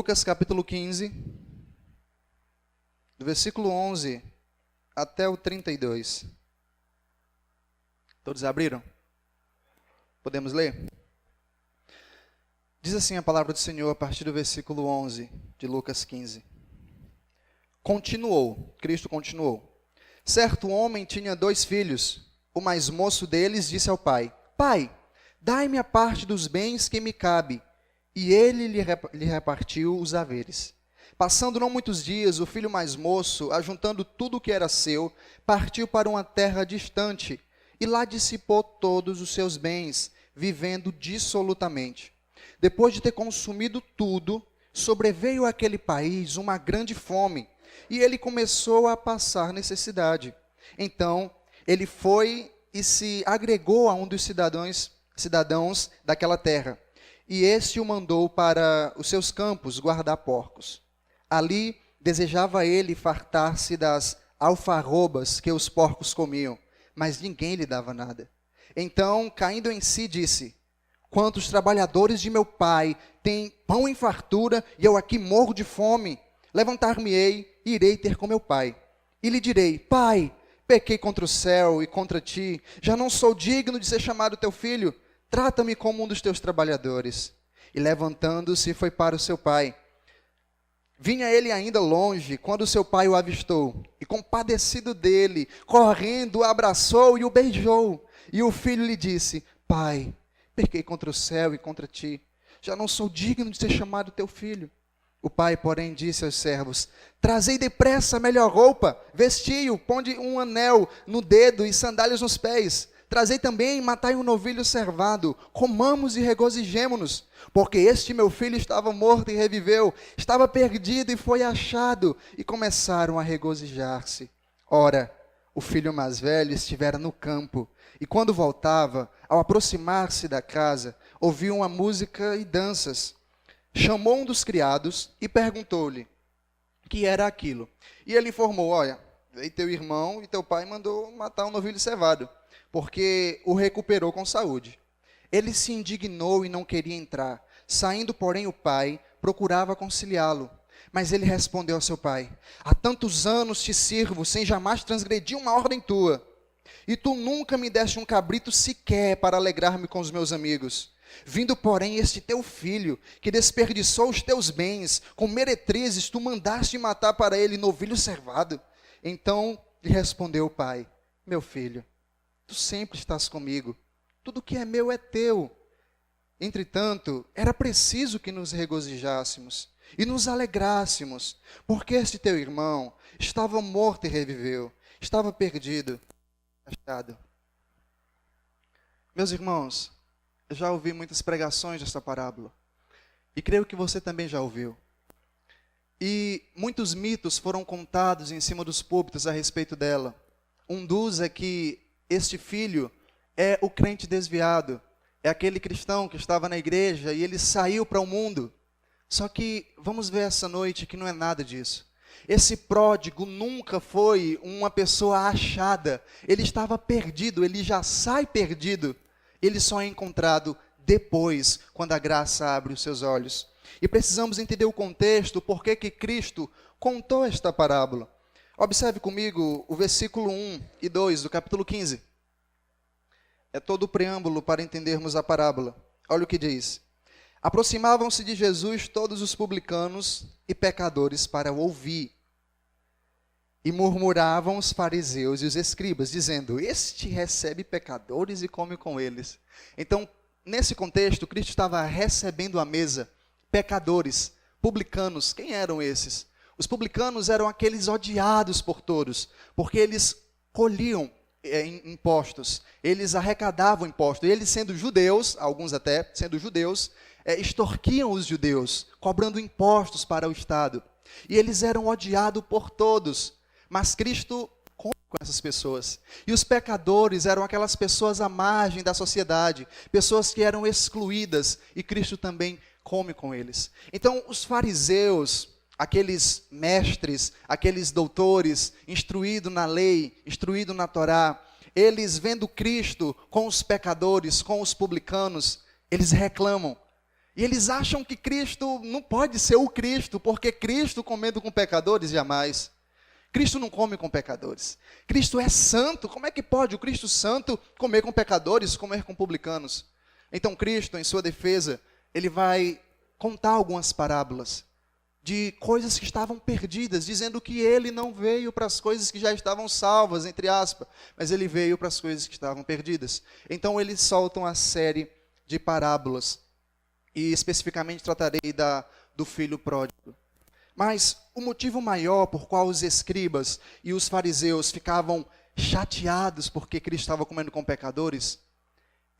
Lucas capítulo 15, do versículo 11 até o 32. Todos abriram? Podemos ler? Diz assim a palavra do Senhor a partir do versículo 11 de Lucas 15. Cristo continuou. Certo homem tinha 2 filhos. O mais moço deles disse ao pai: Pai, dai-me a parte dos bens que me cabe. E ele lhe repartiu os haveres. Passando não muitos dias, o filho mais moço, ajuntando tudo o que era seu, partiu para uma terra distante, e lá dissipou todos os seus bens, vivendo dissolutamente. Depois de ter consumido tudo, sobreveio àquele país uma grande fome, e ele começou a passar necessidade. Então, ele foi e se agregou a um dos cidadãos daquela terra, e este o mandou para os seus campos guardar porcos. Ali desejava ele fartar-se das alfarrobas que os porcos comiam, mas ninguém lhe dava nada. Então, caindo em si, disse: Quantos trabalhadores de meu pai têm pão em fartura, e eu aqui morro de fome? Levantar-me-ei e irei ter com meu pai. E lhe direi: Pai, pequei contra o céu e contra ti, já não sou digno de ser chamado teu filho. Trata-me como um dos teus trabalhadores. E levantando-se, foi para o seu pai. Vinha ele ainda longe, quando seu pai o avistou, e compadecido dele, correndo, o abraçou e o beijou. E o filho lhe disse: Pai, pequei contra o céu e contra ti, já não sou digno de ser chamado teu filho. O pai, porém, disse aos servos: Trazei depressa a melhor roupa, vestiu, ponde um anel no dedo e sandálias nos pés. Trazei também e matai um novilho cevado, comamos e regozijemo-nos, porque este meu filho estava morto e reviveu, estava perdido e foi achado, e começaram a regozijar-se. Ora, o filho mais velho estivera no campo, e quando voltava, ao aproximar-se da casa, ouviu uma música e danças. Chamou um dos criados e perguntou-lhe o que era aquilo. E ele informou: Olha, veio teu irmão e teu pai mandou matar um novilho cevado, porque o recuperou com saúde. Ele se indignou e não queria entrar. Saindo, porém, o pai procurava conciliá-lo. Mas ele respondeu ao seu pai: Há tantos anos te sirvo, sem jamais transgredir uma ordem tua. E tu nunca me deste um cabrito sequer para alegrar-me com os meus amigos. Vindo, porém, este teu filho, que desperdiçou os teus bens, com meretrizes, tu mandaste matar para ele novilho cevado. Então lhe respondeu o pai: Meu filho, tu sempre estás comigo, tudo que é meu é teu. Entretanto, era preciso que nos regozijássemos e nos alegrássemos, porque este teu irmão estava morto e reviveu, estava perdido, achado. Meus irmãos, eu já ouvi muitas pregações desta parábola, e creio que você também já ouviu. E muitos mitos foram contados em cima dos púlpitos a respeito dela. Um dos é que este filho é o crente desviado, é aquele cristão que estava na igreja e ele saiu para o mundo. Só que vamos ver essa noite que não é nada disso. Esse pródigo nunca foi uma pessoa achada, ele estava perdido, ele já sai perdido, ele só é encontrado depois, quando a graça abre os seus olhos. E precisamos entender o contexto, por que Cristo contou esta parábola. Observe comigo o versículo 1 e 2 do capítulo 15. É todo o preâmbulo para entendermos a parábola. Olha o que diz: Aproximavam-se de Jesus todos os publicanos e pecadores para o ouvir. E murmuravam os fariseus e os escribas, dizendo: Este recebe pecadores e come com eles. Então, nesse contexto, Cristo estava recebendo à mesa pecadores, publicanos. Quem eram esses? Os publicanos eram aqueles odiados por todos, porque eles colhiam impostos, eles arrecadavam impostos, e eles sendo judeus, alguns até sendo judeus, extorquiam os judeus, cobrando impostos para o Estado. E eles eram odiados por todos, mas Cristo come com essas pessoas. E os pecadores eram aquelas pessoas à margem da sociedade, pessoas que eram excluídas, e Cristo também come com eles. Então, os fariseus, aqueles mestres, aqueles doutores, instruídos na lei, instruídos na Torá, eles vendo Cristo com os pecadores, com os publicanos, eles reclamam. E eles acham que Cristo não pode ser o Cristo, porque Cristo comendo com pecadores, jamais. Cristo não come com pecadores. Cristo é santo. Como é que pode o Cristo santo comer com pecadores, comer com publicanos? Então Cristo, em sua defesa, ele vai contar algumas parábolas de coisas que estavam perdidas, dizendo que ele não veio para as coisas que já estavam salvas, entre aspas, mas ele veio para as coisas que estavam perdidas. Então eles soltam a série de parábolas, e especificamente tratarei do filho pródigo. Mas o motivo maior por qual os escribas e os fariseus ficavam chateados porque Cristo estava comendo com pecadores,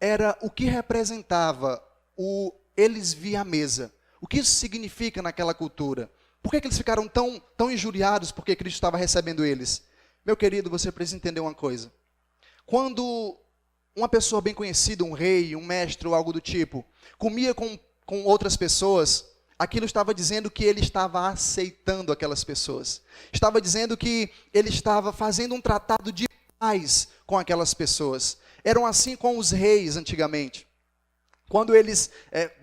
era o que representava o eles via a mesa. O que isso significa naquela cultura? Por que eles ficaram tão injuriados porque Cristo estava recebendo eles? Meu querido, você precisa entender uma coisa. Quando uma pessoa bem conhecida, um rei, um mestre ou algo do tipo, comia com outras pessoas, aquilo estava dizendo que ele estava aceitando aquelas pessoas. Estava dizendo que ele estava fazendo um tratado de paz com aquelas pessoas. Eram assim com os reis antigamente. Quando eles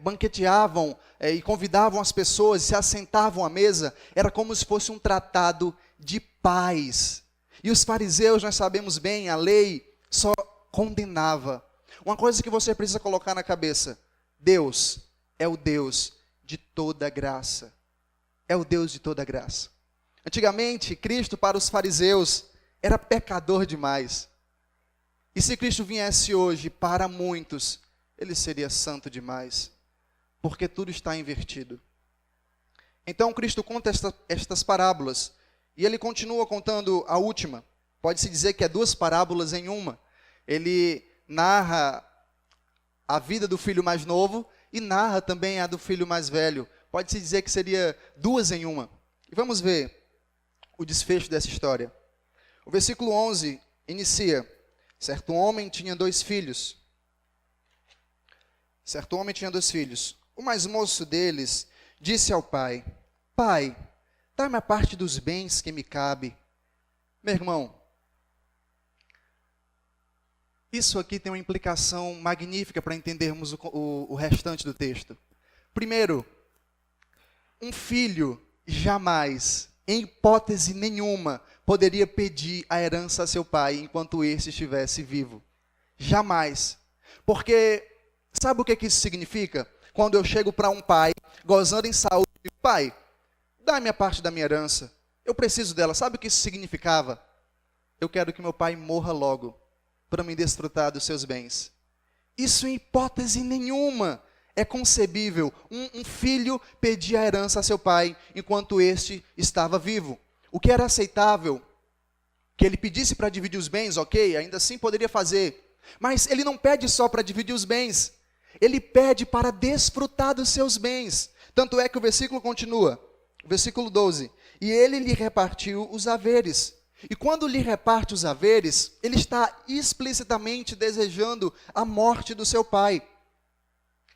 banqueteavam e convidavam as pessoas, se assentavam à mesa, era como se fosse um tratado de paz. E os fariseus, nós sabemos bem, a lei só condenava. Uma coisa que você precisa colocar na cabeça: Deus é o Deus de toda graça. É o Deus de toda graça. Antigamente, Cristo para os fariseus era pecador demais. E se Cristo viesse hoje para muitos, ele seria santo demais, porque tudo está invertido. Então Cristo conta estas parábolas, e ele continua contando a última. Pode-se dizer que é duas parábolas em uma. Ele narra a vida do filho mais novo e narra também a do filho mais velho. Pode-se dizer que seria duas em uma. E vamos ver o desfecho dessa história. O versículo 11 inicia: certo homem tinha dois filhos. Certo homem tinha dois filhos. O mais moço deles disse ao pai: Pai, dá-me a parte dos bens que me cabe. Meu irmão, isso aqui tem uma implicação magnífica para entendermos o restante do texto. Primeiro, um filho jamais, em hipótese nenhuma, poderia pedir a herança a seu pai enquanto este estivesse vivo. Jamais. Porque sabe o que isso significa? Quando eu chego para um pai, gozando em saúde, e digo: pai, dá-me a parte da minha herança, eu preciso dela. Sabe o que isso significava? Eu quero que meu pai morra logo, para me desfrutar dos seus bens. Isso em hipótese nenhuma é concebível. Um filho pedir a herança a seu pai, enquanto este estava vivo. O que era aceitável, que ele pedisse para dividir os bens, ok, ainda assim poderia fazer. Mas ele não pede só para dividir os bens, ele pede para desfrutar dos seus bens. Tanto é que o versículo continua, versículo 12: e ele lhe repartiu os haveres. E quando lhe reparte os haveres, ele está explicitamente desejando a morte do seu pai.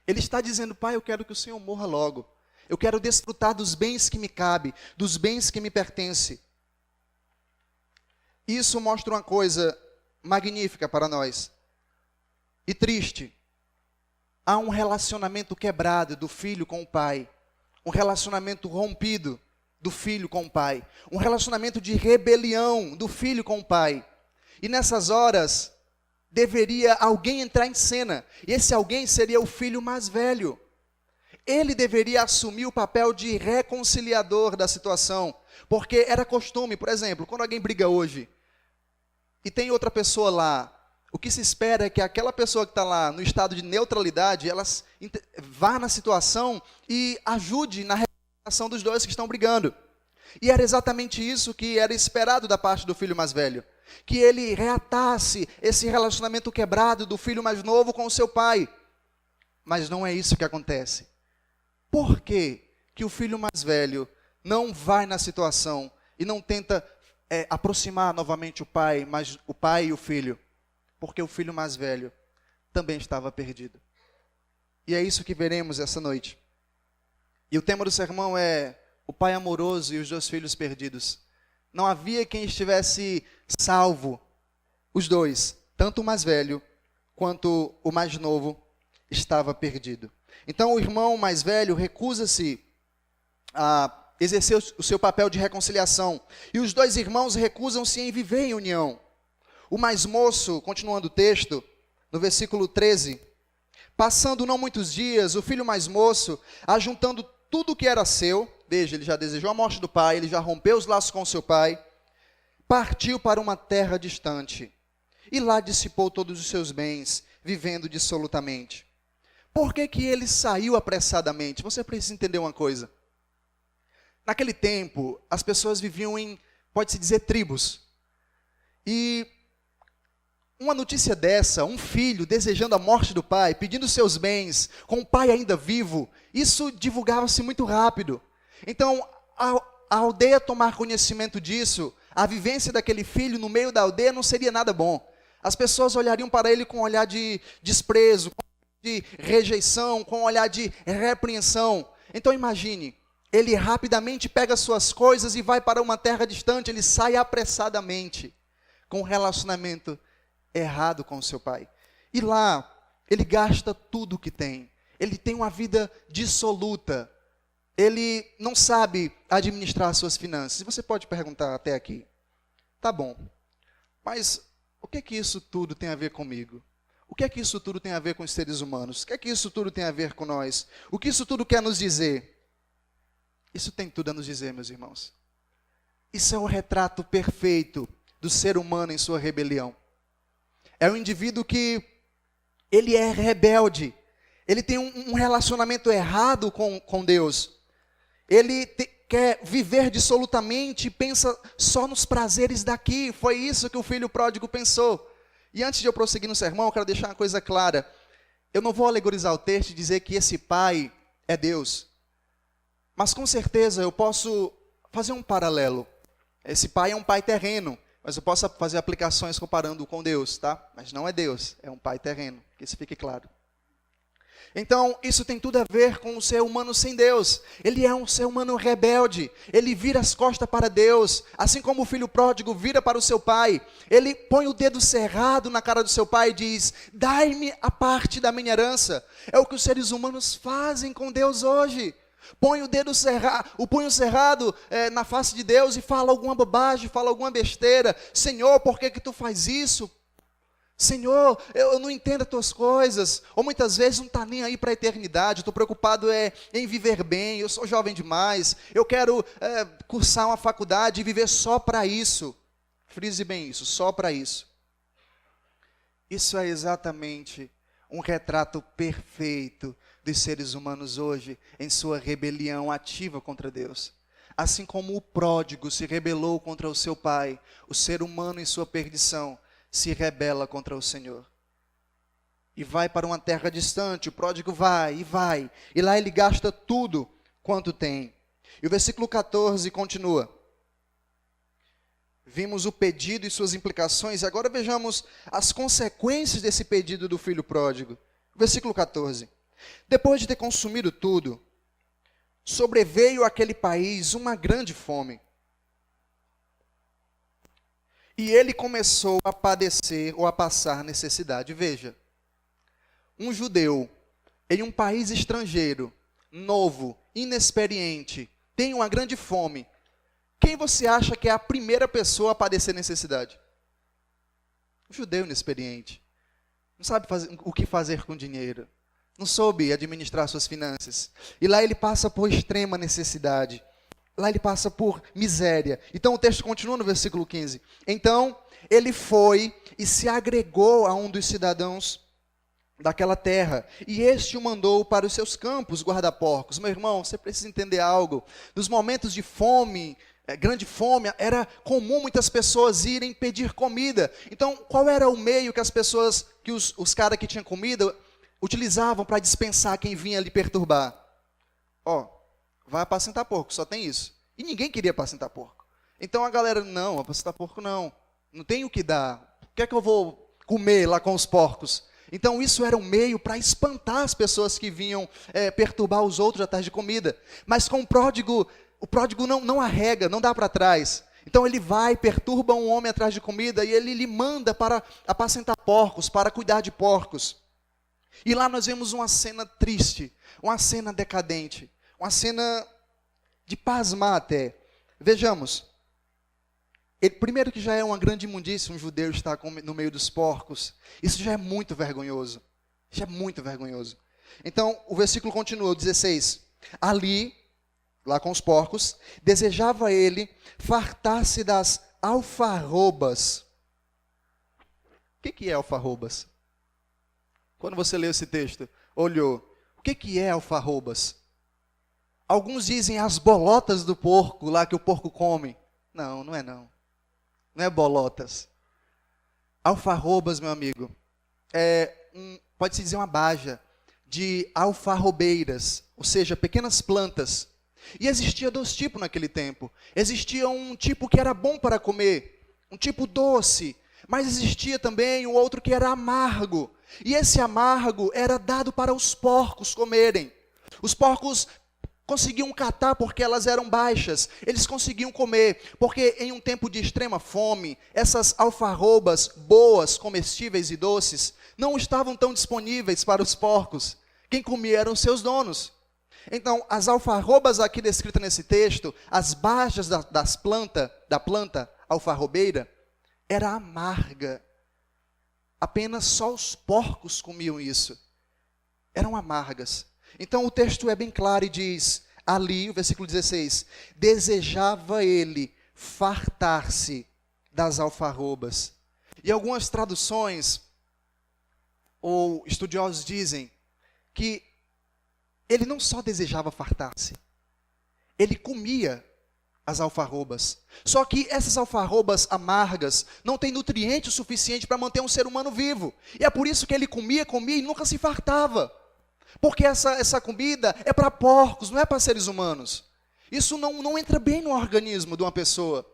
Ele está dizendo: pai, eu quero que o Senhor morra logo. Eu quero desfrutar dos bens que me cabem, dos bens que me pertencem. Isso mostra uma coisa magnífica para nós. E triste. Há um relacionamento quebrado do filho com o pai. Um relacionamento rompido do filho com o pai. Um relacionamento de rebelião do filho com o pai. E nessas horas, deveria alguém entrar em cena. E esse alguém seria o filho mais velho. Ele deveria assumir o papel de reconciliador da situação. Porque era costume, por exemplo, quando alguém briga hoje, e tem outra pessoa lá, o que se espera é que aquela pessoa que está lá no estado de neutralidade, ela vá na situação e ajude na reconciliação dos dois que estão brigando. E era exatamente isso que era esperado da parte do filho mais velho. Que ele reatasse esse relacionamento quebrado do filho mais novo com o seu pai. Mas não é isso que acontece. Por que que o filho mais velho não vai na situação e não tenta aproximar novamente o pai e o filho? Porque o filho mais velho também estava perdido. E é isso que veremos essa noite. E o tema do sermão é o pai amoroso e os dois filhos perdidos. Não havia quem estivesse salvo. Os dois, tanto o mais velho quanto o mais novo, estava perdido. Então o irmão mais velho recusa-se a exercer o seu papel de reconciliação. E os dois irmãos recusam-se em viver em união. O mais moço, continuando o texto, no versículo 13, passando não muitos dias, o filho mais moço, ajuntando tudo o que era seu, veja, ele já desejou a morte do pai, ele já rompeu os laços com seu pai, partiu para uma terra distante, e lá dissipou todos os seus bens, vivendo dissolutamente. Por que que ele saiu apressadamente? Você precisa entender uma coisa. Naquele tempo, as pessoas viviam em, pode-se dizer, tribos. E uma notícia dessa, um filho desejando a morte do pai, pedindo seus bens, com o pai ainda vivo, isso divulgava-se muito rápido. Então, a aldeia tomar conhecimento disso, a vivência daquele filho no meio da aldeia não seria nada bom. As pessoas olhariam para ele com um olhar de desprezo, com um olhar de rejeição, com um olhar de repreensão. Então imagine, ele rapidamente pega suas coisas e vai para uma terra distante, ele sai apressadamente, com um relacionamento errado com o seu pai. E lá, ele gasta tudo o que tem. Ele tem uma vida dissoluta. Ele não sabe administrar suas finanças. E você pode perguntar até aqui, tá bom, mas o que é que isso tudo tem a ver comigo? O que é que isso tudo tem a ver com os seres humanos? O que é que isso tudo tem a ver com nós? O que isso tudo quer nos dizer? Isso tem tudo a nos dizer, meus irmãos. Isso é o retrato perfeito do ser humano em sua rebelião. É um indivíduo que ele é rebelde. Ele tem um relacionamento errado com Deus. Ele quer viver dissolutamente e pensa só nos prazeres daqui. Foi isso que o filho pródigo pensou. E antes de eu prosseguir no sermão, eu quero deixar uma coisa clara. Eu não vou alegorizar o texto e dizer que esse pai é Deus. Mas com certeza eu posso fazer um paralelo. Esse pai é um pai terreno, mas eu posso fazer aplicações comparando com Deus, tá? Mas não é Deus, é um pai terreno, que isso fique claro. Então, isso tem tudo a ver com o ser humano sem Deus. Ele é um ser humano rebelde. Ele vira as costas para Deus. Assim como o filho pródigo vira para o seu pai. Ele põe o dedo cerrado na cara do seu pai e diz, dai-me a parte da minha herança. É o que os seres humanos fazem com Deus hoje. Põe o punho cerrado na face de Deus e fala alguma bobagem, fala alguma besteira. Senhor, por que tu faz isso? Senhor, eu não entendo as tuas coisas. Ou muitas vezes não está nem aí para a eternidade. Estou preocupado em viver bem. Eu sou jovem demais. Eu quero cursar uma faculdade e viver só para isso. Frise bem isso, só para isso. Isso é exatamente um retrato perfeito dos seres humanos hoje em sua rebelião ativa contra Deus. Assim como o pródigo se rebelou contra o seu pai, o ser humano em sua perdição se rebela contra o Senhor. E vai para uma terra distante, o pródigo vai, e lá ele gasta tudo quanto tem. E o versículo 14 continua. Vimos o pedido e suas implicações, e agora vejamos as consequências desse pedido do filho pródigo. Versículo 14. Depois de ter consumido tudo, sobreveio àquele país uma grande fome. E ele começou a padecer ou a passar necessidade. Veja, um judeu em um país estrangeiro, novo, inexperiente, tem uma grande fome. Quem você acha que é a primeira pessoa a padecer necessidade? Um judeu inexperiente. Não sabe o que fazer com dinheiro. Não soube administrar suas finanças. E lá ele passa por extrema necessidade. Lá ele passa por miséria. Então o texto continua no versículo 15. Então ele foi e se agregou a um dos cidadãos daquela terra. E este o mandou para os seus campos guardar porcos. Meu irmão, você precisa entender algo. Nos momentos de fome, grande fome, era comum muitas pessoas irem pedir comida. Então qual era o meio que as pessoas, que os caras que tinham comida, utilizavam para dispensar quem vinha lhe perturbar? Vai apacentar porco, só tem isso. E ninguém queria apacentar porco. Então a galera, não, apacentar porco não tem o que dar. O que é que eu vou comer lá com os porcos? Então isso era um meio para espantar as pessoas que vinham perturbar os outros atrás de comida. Mas com o pródigo não arrega, não dá para trás. Então ele vai, perturba um homem atrás de comida e ele lhe manda para apacentar porcos, para cuidar de porcos. E lá nós vemos uma cena triste, uma cena decadente, uma cena de pasmar até. Vejamos. Primeiro que já é uma grande imundícia um judeu estar no meio dos porcos. Isso já é muito vergonhoso. Já é muito vergonhoso. Então, o versículo continua, o 16. Ali, lá com os porcos, desejava ele fartar-se das alfarrobas. O que é alfarrobas? Quando você leu esse texto, olhou. O que é alfarrobas? Alguns dizem as bolotas do porco, lá que o porco come. Não, não é não. Não é bolotas. Alfarrobas, meu amigo, pode-se dizer uma baja de alfarrobeiras, ou seja, pequenas plantas. E existia dois tipos naquele tempo. Existia um tipo que era bom para comer, um tipo doce, mas existia também o outro que era amargo. E esse amargo era dado para os porcos comerem. Os porcos conseguiam catar porque elas eram baixas, eles conseguiam comer, porque em um tempo de extrema fome, essas alfarrobas boas, comestíveis e doces, não estavam tão disponíveis para os porcos. Quem comia eram seus donos. Então, as alfarrobas aqui descritas nesse texto, as baixas da planta alfarrobeira, era amarga. Apenas só os porcos comiam isso. Eram amargas. Então o texto é bem claro e diz, ali, o versículo 16, desejava ele fartar-se das alfarrobas. E algumas traduções, ou estudiosos dizem, que ele não só desejava fartar-se, ele comia as alfarrobas. Só que essas alfarrobas amargas não têm nutriente suficiente para manter um ser humano vivo. E é por isso que ele comia e nunca se fartava. Porque essa comida é para porcos, não é para seres humanos. Isso não entra bem no organismo de uma pessoa.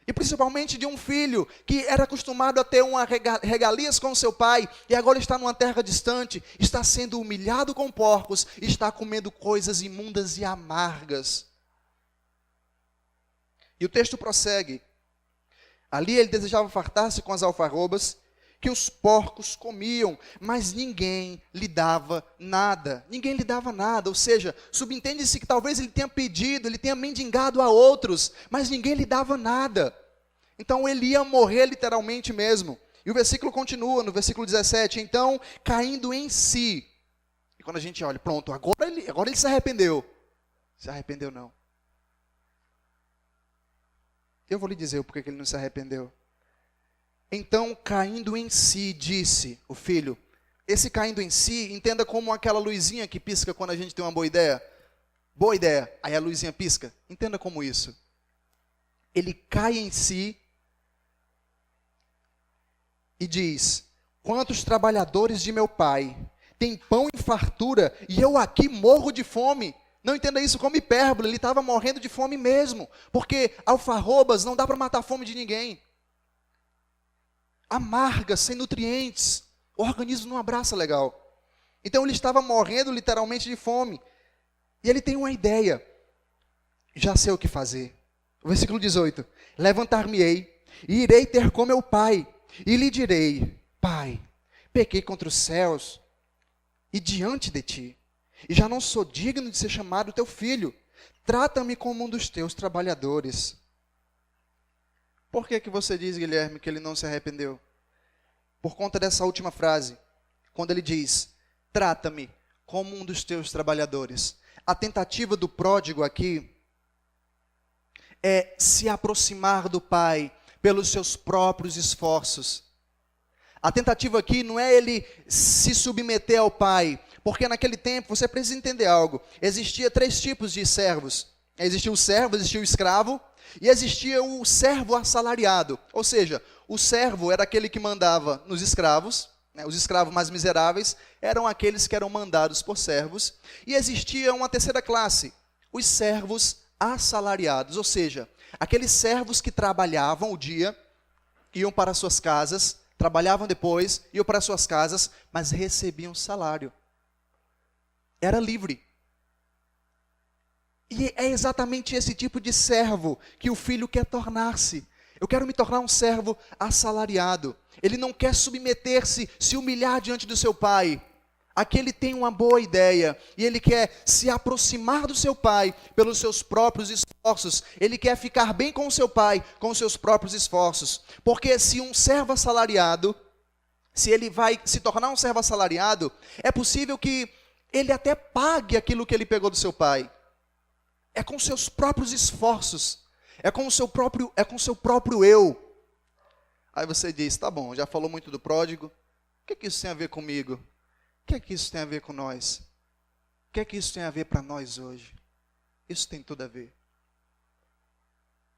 E principalmente de um filho que era acostumado a ter uma regalias com seu pai e agora está numa terra distante, está sendo humilhado com porcos, está comendo coisas imundas e amargas. E o texto prossegue. Ali ele desejava fartar-se com as alfarrobas que os porcos comiam, mas ninguém lhe dava nada. Ninguém lhe dava nada, ou seja, subentende-se que talvez ele tenha pedido, ele tenha mendigado a outros, mas ninguém lhe dava nada. Então ele ia morrer literalmente mesmo. E o versículo continua, no versículo 17, então, caindo em si. E quando a gente olha, pronto, agora ele se arrependeu. Se arrependeu não. Eu vou lhe dizer o porquê que ele não se arrependeu. Então, caindo em si, disse o filho. Esse caindo em si, entenda como aquela luzinha que pisca quando a gente tem uma boa ideia. Boa ideia, aí a luzinha pisca. Entenda como isso. Ele cai em si e diz, quantos trabalhadores de meu pai têm pão em fartura e eu aqui morro de fome? Não entenda isso como hipérbole, ele estava morrendo de fome mesmo. Porque alfarrobas não dá para matar a fome de ninguém. Amargas, sem nutrientes, o organismo não abraça legal. Então ele estava morrendo literalmente de fome. E ele tem uma ideia. Já sei o que fazer. O versículo 18. Levantar-me-ei e irei ter com meu pai. E lhe direi, pai, pequei contra os céus e diante de ti. E já não sou digno de ser chamado teu filho. Trata-me como um dos teus trabalhadores. Por que você diz, Guilherme, que ele não se arrependeu? Por conta dessa última frase, quando ele diz, trata-me como um dos teus trabalhadores. A tentativa do pródigo aqui é se aproximar do pai pelos seus próprios esforços. A tentativa aqui não é ele se submeter ao pai, porque naquele tempo, você precisa entender algo, existia 3 tipos de servos. Existia o servo, existia o escravo, e existia o servo assalariado, ou seja, o servo era aquele que mandava nos escravos, né, os escravos mais miseráveis eram aqueles que eram mandados por servos, e existia uma terceira classe, os servos assalariados, ou seja, aqueles servos que trabalhavam o dia, iam para suas casas, trabalhavam depois, iam para suas casas, mas recebiam salário. Era livre. E é exatamente esse tipo de servo que o filho quer tornar-se. Eu quero me tornar um servo assalariado. Ele não quer submeter-se, se humilhar diante do seu pai. Aqui ele tem uma boa ideia e ele quer se aproximar do seu pai pelos seus próprios esforços. Ele quer ficar bem com o seu pai com os seus próprios esforços. Porque se um servo assalariado, se ele vai se tornar um servo assalariado, é possível que ele até pague aquilo que ele pegou do seu pai. É com seus próprios esforços. É com o seu próprio eu. Aí você diz, tá bom, já falou muito do pródigo. O que isso tem a ver comigo? O que é que isso tem a ver com nós? O que é que isso tem a ver para nós hoje? Isso tem tudo a ver.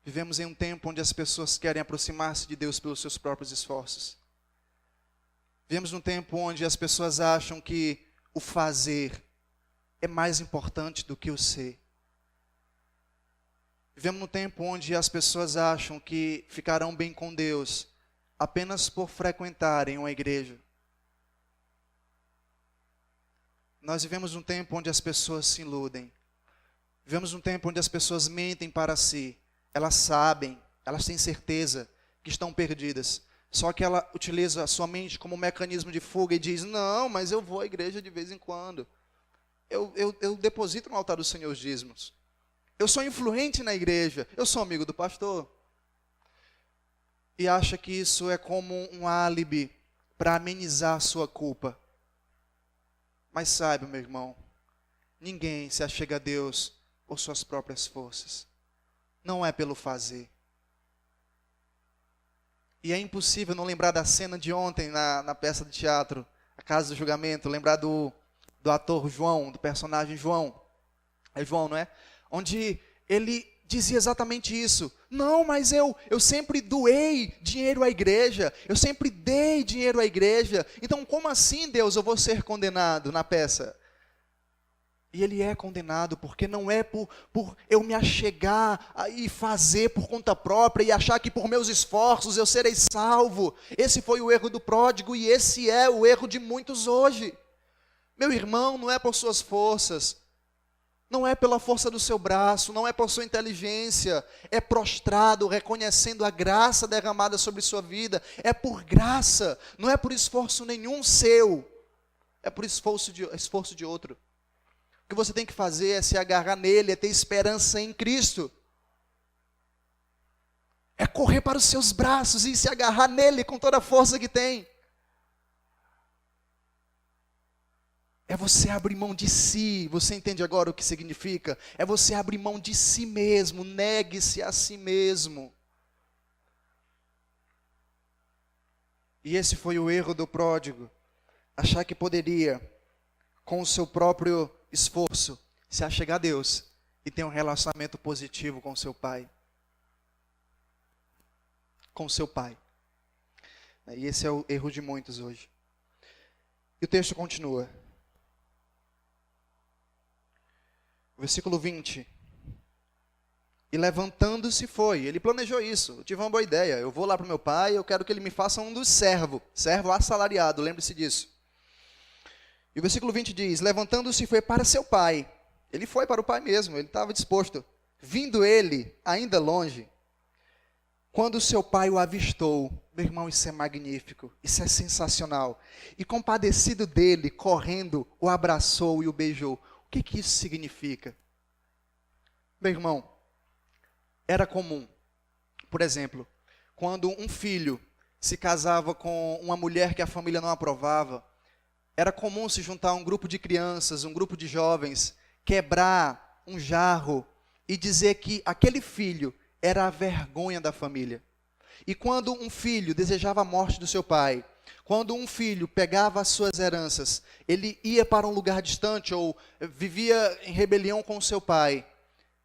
Vivemos em um tempo onde as pessoas querem aproximar-se de Deus pelos seus próprios esforços. Vivemos num tempo onde as pessoas acham que o fazer é mais importante do que o ser. Vivemos num tempo onde as pessoas acham que ficarão bem com Deus apenas por frequentarem uma igreja. Nós vivemos num tempo onde as pessoas se iludem. Vivemos num tempo onde as pessoas mentem para si. Elas sabem, elas têm certeza que estão perdidas. Só que ela utiliza a sua mente como um mecanismo de fuga e diz, não, mas eu vou à igreja de vez em quando. Eu deposito no altar do Senhor os dízimos. Eu sou influente na igreja. Eu sou amigo do pastor. E acha que isso é como um álibi para amenizar a sua culpa. Mas saiba, meu irmão, ninguém se achega a Deus por suas próprias forças. Não é pelo fazer. E é impossível não lembrar da cena de ontem na peça de teatro, A Casa do Julgamento, lembrar do ator João, do personagem João. É João, não é? Onde ele dizia exatamente isso. Não, mas eu sempre doei dinheiro à igreja. Eu sempre dei dinheiro à igreja. Então, como assim, Deus, eu vou ser condenado na peça? E ele é condenado porque não é por eu me achegar e fazer por conta própria e achar que por meus esforços eu serei salvo. Esse foi o erro do pródigo e esse é o erro de muitos hoje. Meu irmão, não é por suas forças. Não é pela força do seu braço, não é por sua inteligência, é prostrado, reconhecendo a graça derramada sobre sua vida, é por graça, não é por esforço nenhum seu, é por esforço de outro. O que você tem que fazer é se agarrar nele, é ter esperança em Cristo, é correr para os seus braços e se agarrar nele com toda a força que tem. É você abrir mão de si. Você entende agora o que significa? É você abrir mão de si mesmo. Negue-se a si mesmo. E esse foi o erro do pródigo. Achar que poderia, com o seu próprio esforço, se achegar a Deus e ter um relacionamento positivo com seu pai. Com seu pai. E esse é o erro de muitos hoje. E o texto continua. Versículo 20. E levantando-se foi. Ele planejou isso. Eu tive uma boa ideia. Eu vou lá para o meu pai, eu quero que ele me faça um dos servos. Servo assalariado, lembre-se disso. E o versículo 20 diz, levantando-se foi para seu pai. Ele foi para o pai mesmo, ele estava disposto. Vindo ele, ainda longe, quando seu pai o avistou, meu irmão, isso é magnífico, isso é sensacional. E compadecido dele, correndo, o abraçou e o beijou. O que isso significa? Meu irmão, era comum, por exemplo, quando um filho se casava com uma mulher que a família não aprovava, era comum se juntar um grupo de crianças, um grupo de jovens, quebrar um jarro e dizer que aquele filho era a vergonha da família. E quando um filho desejava a morte do seu pai, quando um filho pegava as suas heranças, ele ia para um lugar distante ou vivia em rebelião com o seu pai,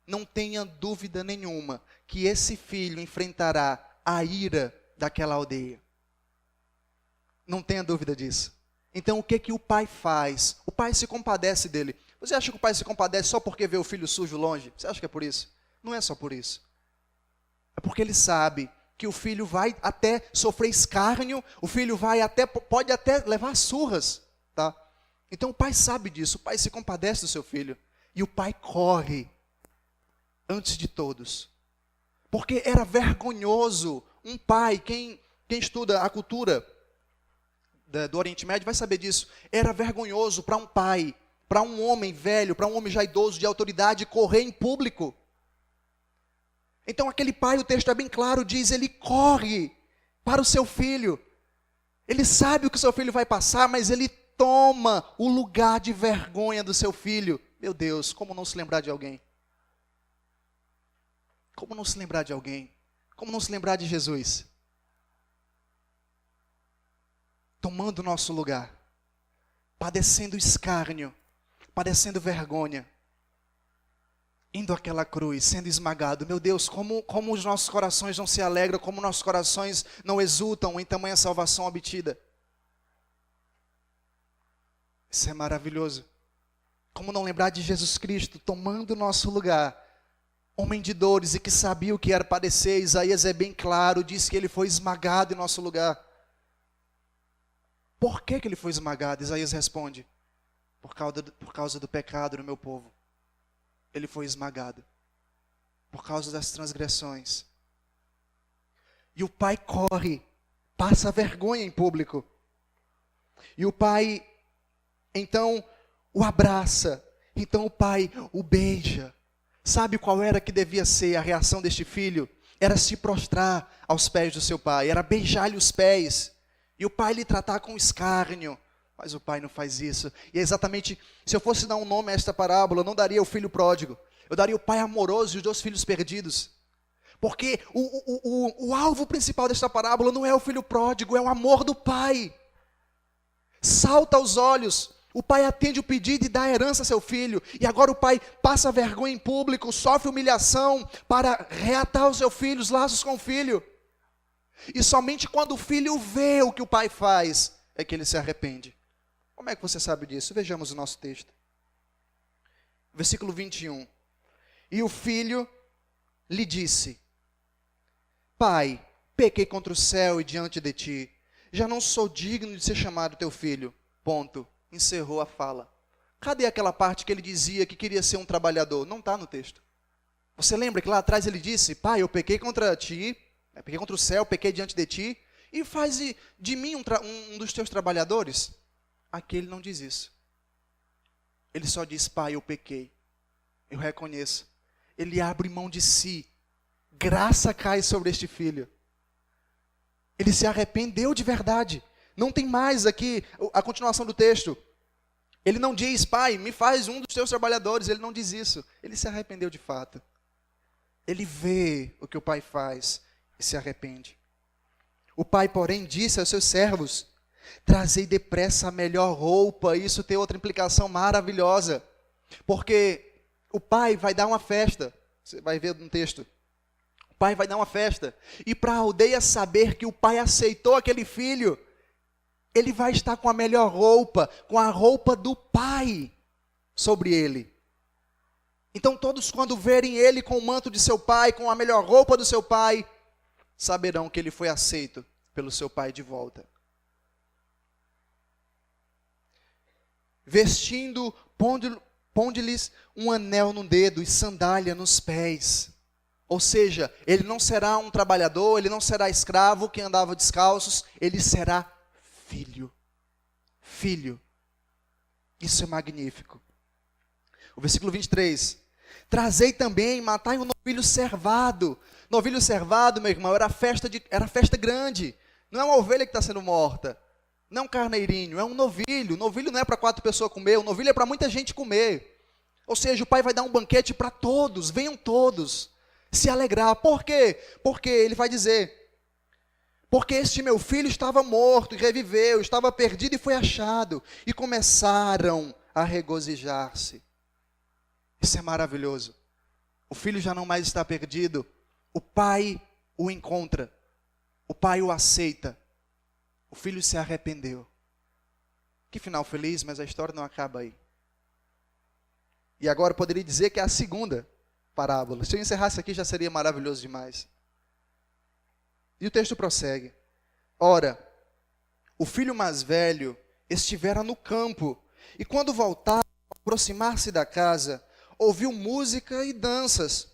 não tenha dúvida nenhuma que esse filho enfrentará a ira daquela aldeia. Não tenha dúvida disso. Então o que o pai faz? O pai se compadece dele. Você acha que o pai se compadece só porque vê o filho sujo longe? Você acha que é por isso? Não é só por isso. É porque ele sabe que o filho vai até sofrer escárnio, o filho pode até levar surras, tá? Então o pai sabe disso, o pai se compadece do seu filho. E o pai corre antes de todos. Porque era vergonhoso um pai, quem estuda a cultura do Oriente Médio vai saber disso. Era vergonhoso para um pai, para um homem velho, para um homem já idoso de autoridade, correr em público. Então aquele pai, o texto é bem claro, diz, ele corre para o seu filho. Ele sabe o que o seu filho vai passar, mas ele toma o lugar de vergonha do seu filho. Meu Deus, como não se lembrar de alguém? Como não se lembrar de alguém? Como não se lembrar de Jesus? Tomando o nosso lugar, padecendo escárnio, padecendo vergonha, indo àquela cruz, sendo esmagado. Meu Deus, como os nossos corações não se alegram, como nossos corações não exultam em tamanha salvação obtida. Isso é maravilhoso. Como não lembrar de Jesus Cristo tomando o nosso lugar, homem de dores e que sabia o que era padecer. Isaías é bem claro, diz que ele foi esmagado em nosso lugar. Por que ele foi esmagado? Isaías responde, por causa do pecado do meu povo. Ele foi esmagado, por causa das transgressões. E o pai corre, passa vergonha em público. E o pai, então, o abraça. Então o pai o beija. Sabe qual era que devia ser a reação deste filho? Era se prostrar aos pés do seu pai, era beijar-lhe os pés. E o pai lhe tratar com escárnio. Mas o pai não faz isso. E é exatamente, se eu fosse dar um nome a esta parábola, eu não daria o filho pródigo. Eu daria o pai amoroso e os 2 filhos perdidos. Porque o alvo principal desta parábola não é o filho pródigo, é o amor do pai. Salta aos olhos. O pai atende o pedido e dá herança a seu filho. E agora o pai passa vergonha em público, sofre humilhação para reatar o seu filho, os laços com o filho. E somente quando o filho vê o que o pai faz, é que ele se arrepende. Como é que você sabe disso? Vejamos o nosso texto. Versículo 21. E o filho lhe disse, pai, pequei contra o céu e diante de ti. Já não sou digno de ser chamado teu filho. Ponto. Encerrou a fala. Cadê aquela parte que ele dizia que queria ser um trabalhador? Não está no texto. Você lembra que lá atrás ele disse, pai, eu pequei contra ti, pequei contra o céu, pequei diante de ti, e faz de mim um dos teus trabalhadores? Aqui ele não diz isso. Ele só diz, pai, eu pequei. Eu reconheço. Ele abre mão de si. Graça cai sobre este filho. Ele se arrependeu de verdade. Não tem mais aqui a continuação do texto. Ele não diz, pai, me faz um dos teus trabalhadores. Ele não diz isso. Ele se arrependeu de fato. Ele vê o que o pai faz e se arrepende. O pai, porém, disse aos seus servos, trazei depressa a melhor roupa. Isso tem outra implicação maravilhosa. Porque o pai vai dar uma festa. Você vai ver no texto. O pai vai dar uma festa. E para a aldeia saber que o pai aceitou aquele filho, ele vai estar com a melhor roupa, com a roupa do pai sobre ele. Então todos, quando verem ele com o manto de seu pai, com a melhor roupa do seu pai, saberão que ele foi aceito pelo seu pai de volta. Vestindo, ponde-lhes um anel no dedo e sandália nos pés. Ou seja, ele não será um trabalhador, ele não será escravo que andava descalços, ele será filho. Filho. Isso é magnífico. O versículo 23. Trazei também, matai um novilho cervado. Novilho cervado, meu irmão, era festa grande. Não é uma ovelha que está sendo morta. Não é um carneirinho, é um novilho. Novilho não é para 4 pessoas comer, o novilho é para muita gente comer. Ou seja, o pai vai dar um banquete para todos, venham todos se alegrar. Por quê? Porque ele vai dizer, porque este meu filho estava morto e reviveu, estava perdido e foi achado. E começaram a regozijar-se. Isso é maravilhoso. O filho já não mais está perdido. O pai o encontra. O pai o aceita. O filho se arrependeu. Que final feliz, mas a história não acaba aí. E agora eu poderia dizer que é a segunda parábola. Se eu encerrasse aqui já seria maravilhoso demais. E o texto prossegue. Ora, o filho mais velho estivera no campo, e quando voltava, aproximar-se da casa, ouviu música e danças.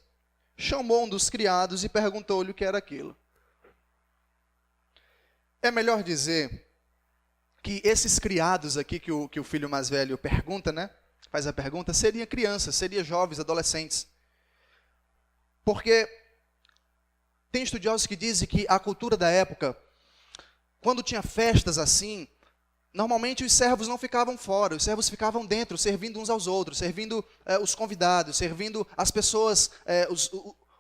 Chamou um dos criados e perguntou-lhe o que era aquilo. É melhor dizer que esses criados aqui que o filho mais velho pergunta, né? Faz a pergunta, seriam crianças, seriam jovens, adolescentes. Porque tem estudiosos que dizem que a cultura da época, quando tinha festas assim, normalmente os servos não ficavam fora, os servos ficavam dentro, servindo uns aos outros, servindo os convidados, servindo as pessoas,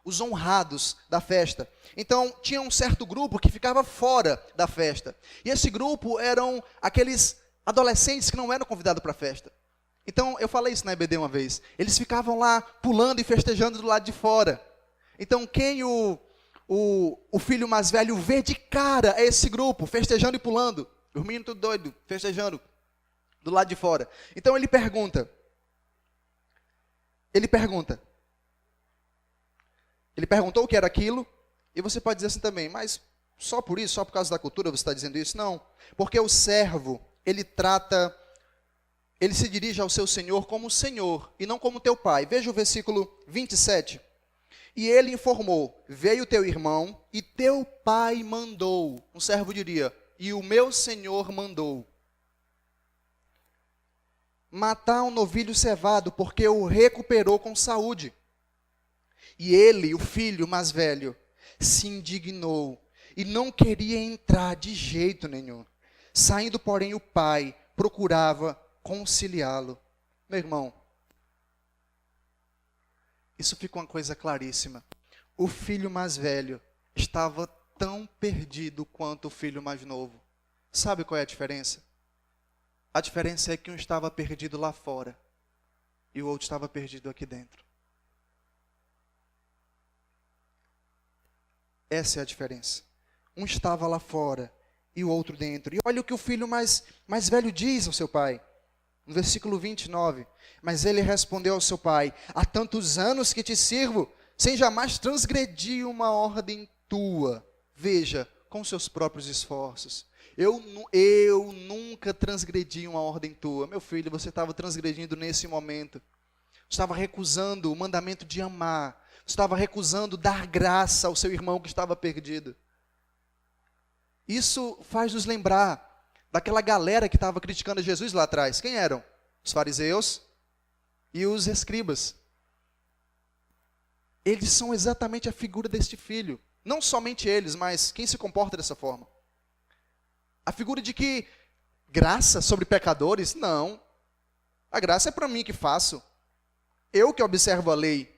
os honrados da festa. Então, tinha um certo grupo que ficava fora da festa. E esse grupo eram aqueles adolescentes que não eram convidados para a festa. Então, eu falei isso na EBD uma vez. Eles ficavam lá pulando e festejando do lado de fora. Então, quem o filho mais velho vê de cara é esse grupo, festejando e pulando. Os meninos tudo doido, festejando do lado de fora. Então, ele perguntou o que era aquilo, e você pode dizer assim também, mas só por isso, só por causa da cultura você está dizendo isso? Não, porque o servo, ele se dirige ao seu senhor como senhor, e não como teu pai. Veja o versículo 27. E ele informou, veio teu irmão, e teu pai mandou. Um servo diria, e o meu senhor mandou matar um novilho cevado, porque o recuperou com saúde. E ele, o filho mais velho, se indignou e não queria entrar de jeito nenhum. Saindo, porém, o pai procurava conciliá-lo. Meu irmão, isso fica uma coisa claríssima. O filho mais velho estava tão perdido quanto o filho mais novo. Sabe qual é a diferença? A diferença é que um estava perdido lá fora e o outro estava perdido aqui dentro. Essa é a diferença. Um estava lá fora e o outro dentro. E olha o que o filho mais velho diz ao seu pai. No versículo 29. Mas ele respondeu ao seu pai, há tantos anos que te sirvo, sem jamais transgredir uma ordem tua. Veja, com seus próprios esforços. Eu nunca transgredi uma ordem tua. Meu filho, você estava transgredindo nesse momento. Você estava recusando o mandamento de amar. Você estava recusando dar graça ao seu irmão que estava perdido. Isso faz nos lembrar daquela galera que estava criticando Jesus lá atrás. Quem eram? Os fariseus e os escribas. Eles são exatamente a figura deste filho. Não somente eles, mas quem se comporta dessa forma. A figura de que graça sobre pecadores? Não. A graça é para mim que faço. Eu que observo a lei.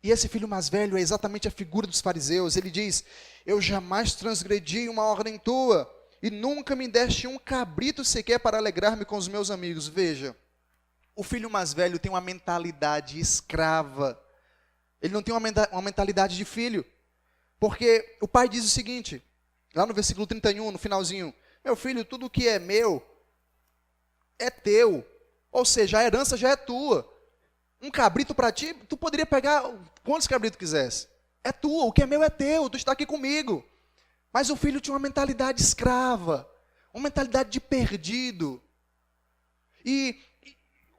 E esse filho mais velho é exatamente a figura dos fariseus. Ele diz, eu jamais transgredi uma ordem tua, e nunca me deste um cabrito sequer para alegrar-me com os meus amigos. Veja, o filho mais velho tem uma mentalidade escrava. Ele não tem uma mentalidade de filho. Porque o pai diz o seguinte, lá no versículo 31, no finalzinho, meu filho, tudo que é meu é teu. Ou seja, a herança já é tua. Um cabrito para ti, tu poderia pegar quantos cabritos quisesse. É tua, o que é meu é teu, tu está aqui comigo. Mas o filho tinha uma mentalidade escrava, uma mentalidade de perdido. E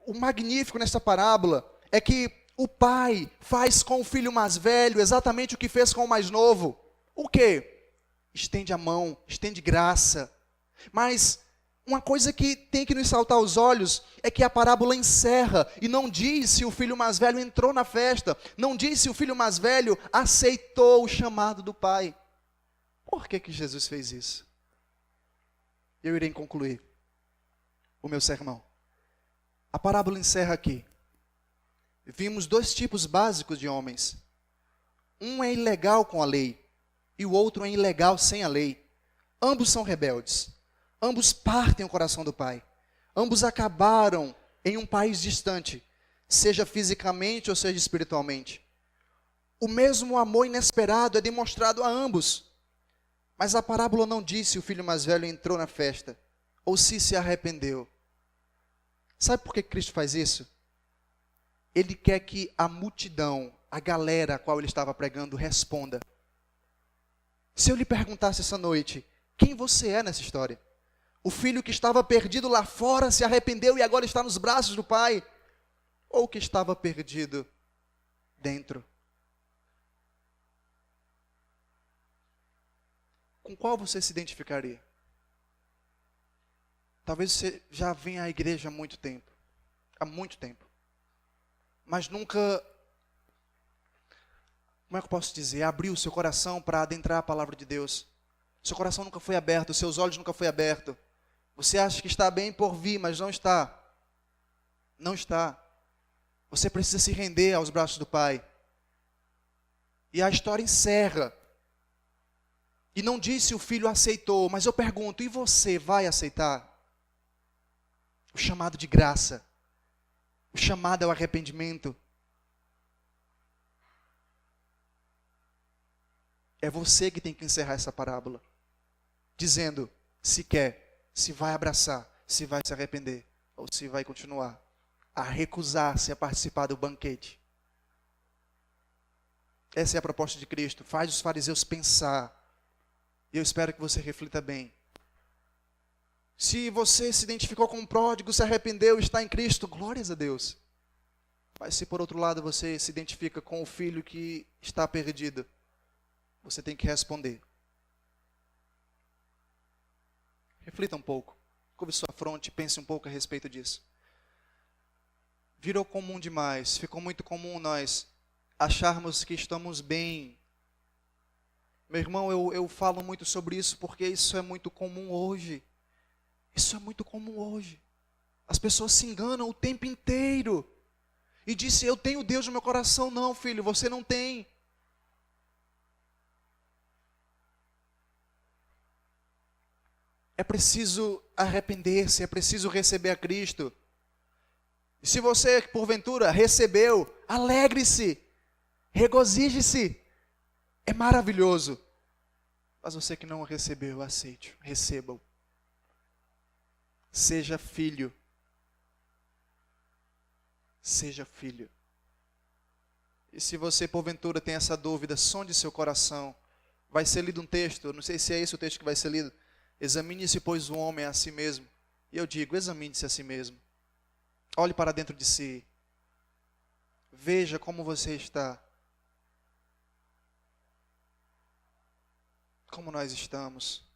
o magnífico nessa parábola é que o pai faz com o filho mais velho exatamente o que fez com o mais novo. O quê? Estende a mão, estende graça. Mas uma coisa que tem que nos saltar aos olhos é que a parábola encerra e não diz se o filho mais velho entrou na festa, não diz se o filho mais velho aceitou o chamado do pai. Por que Jesus fez isso? Eu irei concluir o meu sermão. A parábola encerra aqui. Vimos dois tipos básicos de homens. Um é ilegal com a lei e o outro é ilegal sem a lei. Ambos são rebeldes. Ambos partem o coração do pai. Ambos acabaram em um país distante, seja fisicamente ou seja espiritualmente. O mesmo amor inesperado é demonstrado a ambos. Mas a parábola não diz se o filho mais velho entrou na festa ou se arrependeu. Sabe por que Cristo faz isso? Ele quer que a multidão, a galera a qual ele estava pregando, responda. Se eu lhe perguntasse essa noite, quem você é nessa história? O filho que estava perdido lá fora se arrependeu e agora está nos braços do pai? Ou o que estava perdido dentro? Com qual você se identificaria? Talvez você já venha à igreja há muito tempo. Mas nunca, como é que eu posso dizer, abriu o seu coração para adentrar a palavra de Deus. Seu coração nunca foi aberto, seus olhos nunca foi aberto. Você acha que está bem por vir, mas não está. Não está. Você precisa se render aos braços do Pai. E a história encerra. E não diz se o filho aceitou, mas eu pergunto, e você vai aceitar? O chamado de graça. O chamado ao arrependimento. É você que tem que encerrar essa parábola. Dizendo se quer, se vai abraçar, se vai se arrepender, ou se vai continuar a recusar-se a participar do banquete. Essa é a proposta de Cristo. Faz os fariseus pensar. E eu espero que você reflita bem. Se você se identificou com um pródigo, se arrependeu, está em Cristo, glórias a Deus. Mas se por outro lado você se identifica com o filho que está perdido, você tem que responder. Reflita um pouco. Curve sua fronte e pense um pouco a respeito disso. Virou comum demais, ficou muito comum nós acharmos que estamos bem. Meu irmão, eu falo muito sobre isso porque isso é muito comum hoje. Isso é muito comum hoje. As pessoas se enganam o tempo inteiro. E dizem, eu tenho Deus no meu coração. Não, filho, você não tem. É preciso arrepender-se, é preciso receber a Cristo. E se você, porventura, recebeu, alegre-se, regozije-se. É maravilhoso. Mas você que não o recebeu, aceite, receba-o. Seja filho. Seja filho. E se você, porventura, tem essa dúvida, sonde seu coração. Vai ser lido um texto, não sei se é esse o texto que vai ser lido. Examine-se, pois, o homem a si mesmo. E eu digo, examine-se a si mesmo. Olhe para dentro de si. Veja como você está. Como nós estamos.